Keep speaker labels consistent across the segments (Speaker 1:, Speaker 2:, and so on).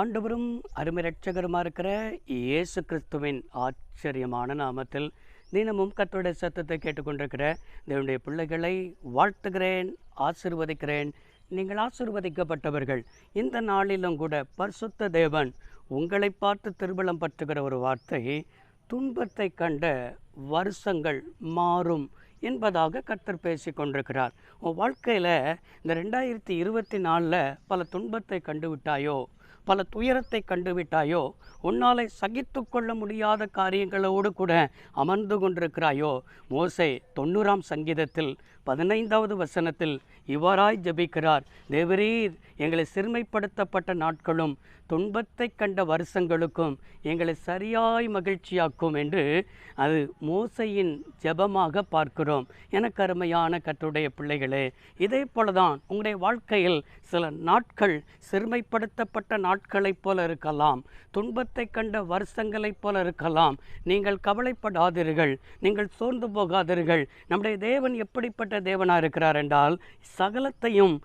Speaker 1: ஆண்டவரும் அருமை இரட்சகருமாக இருக்கிற இயேசு கிறிஸ்துவின் ஆச்சரியமான நாமத்தில் தினமும் கர்த்தருடைய சத்தத்தை கேட்டுக்கொண்டிருக்கிற தேவனுடைய பிள்ளைகளை வாழ்த்துகிறேன், ஆசீர்வதிக்கிறேன். நீங்கள் ஆசீர்வதிக்கப்பட்டவர்கள். இந்த நாளிலும் கூட பரிசுத்த தேவன் உங்களை பார்த்து திருபலம் பற்றுகிற ஒரு வார்த்தை, துன்பத்தை கண்ட வருஷங்கள் மாறும் என்பதாக கர்த்தர் பேசி கொண்டிருக்கிறார். உன் வாழ்க்கையில் இந்த 2024 பல துன்பத்தை கண்டுவிட்டாயோ, பல துயரத்தை கண்டுவிட்டாயோ, உன்னாலே சகித்து கொள்ள முடியாத காரியங்களோடு கூட அமர்ந்து கொண்டிருக்கிறாயோ. மோசே 90ஆம் சங்கீதத்தில் 15வது வசனத்தில் இவ்வாறாய் ஜெபிக்கிறார், தேவரீர் எங்களை சிறுமைப்படுத்தப்பட்ட நாட்களும் துன்பத்தை கண்ட வருஷங்களுக்கும் எங்களை சரியாய் மகிழ்ச்சியாக்கும் என்று அது மோசையின் ஜெபமாக பார்க்கிறோம். எனக்கு அருமையான கர்த்தருடைய பிள்ளைகளே, இதே போலதான் உங்களுடைய வாழ்க்கையில் சில நாட்கள் சிறுமைப்படுத்தப்பட்ட நாட்களைப் போல இருக்கலாம், துன்பத்தை கண்ட வருஷங்களைப் போல இருக்கலாம். நீங்கள் கவலைப்படாதீர்கள், நீங்கள் சோர்ந்து போகாதீர்கள். நம்முடைய தேவன் எப்படிப்பட்ட தேவனாக இருக்கிறார் என்றால், சகலத்தையும்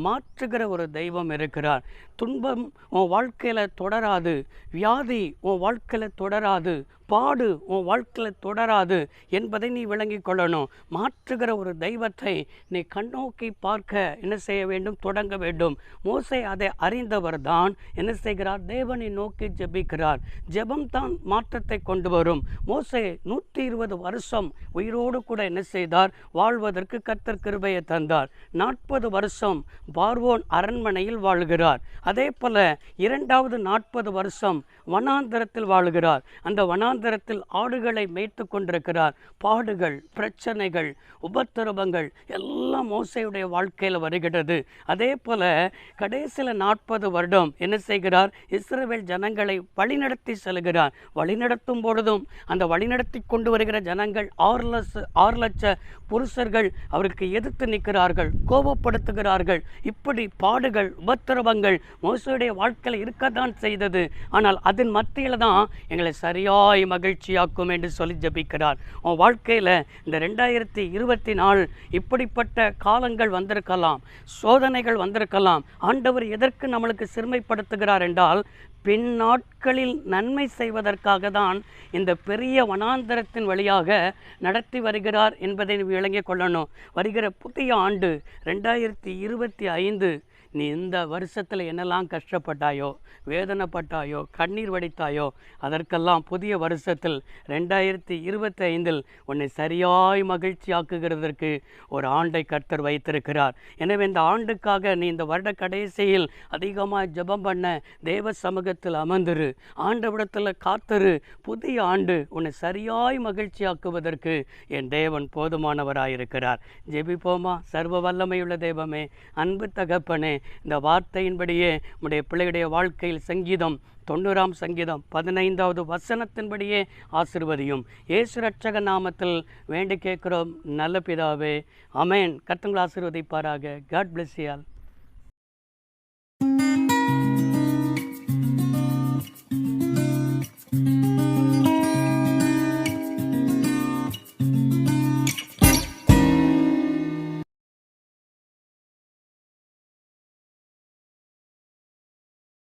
Speaker 1: மாற்றுகிற ஒரு தெய்வம் இருக்கிறார். துன்பம் உன் வாழ்க்கையில் தொடராது, வியாதி உன் வாழ்க்கையில் தொடராது, பாடு உன் வாழ்க்கையில் தொடராது என்பதை நீ விளங்கி கொள்ளணும். மாற்றுகிற ஒரு தெய்வத்தை நீ கண்ணோக்கி பார்க்க என்ன செய்ய வேண்டும்? தொடங்க வேண்டும். மோசே அதை அறிந்தவர் தான் என்ன செய்கிறார்? தேவனை நோக்கி ஜெபிக்கிறார். ஜெபம் தான் மாற்றத்தை கொண்டு வரும். மோசே 120 வருஷம் உயிரோடு கூட என்ன செய்தார்? வாழ்வதற்கு கர்த்தர் கிருபையை தந்தார். 40 வருஷம் பார்வோன் அரண்மனையில் வாழ்கிறார். அதே போல 2வது 40 வருஷம் வனாந்தரத்தில் வாழ்கிறார். அந்த வனாந்தரத்தில் ஆடுகளை மேய்த்து கொண்டிருக்கிறார். பாடுகள், பிரச்சனைகள், உபத்திரவங்கள் எல்லாம் மோசேயுடைய வாழ்க்கையில் வருகிறது. அதே போல கடைசியில் 40 வருடம் என்ன செய்கிறார்? இஸ்ரவேல் ஜனங்களை வழிநடத்தி செல்கிறார். வழிநடத்தும் பொழுதும் அந்த வழிநடத்தி கொண்டு வருகிற ஜனங்கள் 6 லட்ச புருஷர்கள் அவருக்கு எதிர்த்து நிற்கிறார்கள், கோபப்படுத்துகிறார்கள். இப்படி பாடுகள், உபத்திரவங்கள் மோசேயுடைய வாழ்க்கையில் இருக்கத்தான் செய்தது. ஆனால் அதன் மத்தியில் தான் எங்களை சரியாய் மகிழ்ச்சியாக்கும் என்று சொல்லி ஜெபிக்கிறார். உன் வாழ்க்கையில் இந்த 2024 இப்படிப்பட்ட காலங்கள் வந்திருக்கலாம், சோதனைகள் வந்திருக்கலாம். ஆண்டவர் எதற்கு நம்மளுக்கு சிறுமைப்படுத்துகிறார் என்றால், பின் நாட்களில் நன்மை செய்வதற்காக தான் இந்த பெரிய வனாந்தரத்தின் வழியாக நடத்தி வருகிறார் என்பதை விளங்கிக் கொள்ளணும். வருகிற புதிய ஆண்டு 2025, நீ இந்த வருஷத்தில் என்னெல்லாம் கஷ்டப்பட்டாயோ, வேதனைப்பட்டாயோ, கண்ணீர் வடித்தாயோ, அதற்கெல்லாம் புதிய வருஷத்தில் 2025 உன்னை சரியாய் மகிழ்ச்சியாக்குகிறதற்கு ஒரு ஆண்டை கர்த்தர் வைத்திருக்கிறார். எனவே இந்த ஆண்டுக்காக நீ இந்த வருட கடைசியில் அதிகமாக ஜெபம் பண்ண, தேவ சமூகத்தில் அமர்ந்திரு, ஆண்டவிடத்தில் காத்திரு. புதிய ஆண்டு உன்னை சரியாய் மகிழ்ச்சியாக்குவதற்கு என் தேவன் போதுமானவராயிருக்கிறார். ஜெபிப்போமா? சர்வ வல்லமையுள்ள தேவமே, அன்பு தகப்பனே, இந்த வார்த்தையின்படியே உடைய பிள்ளையுடைய வாழ்க்கையில் சங்கீதம் 90ஆம் சங்கீதம் 15வது வசனத்தின்படியே ஆசீர்வதியும். இயேசு இரட்சக நாமத்தில் வேண்டி கேட்கிறோம் நல்ல பிதாவே, ஆமென். கர்த்தர் ஆசீர்வதிப்பாராக. God bless you all.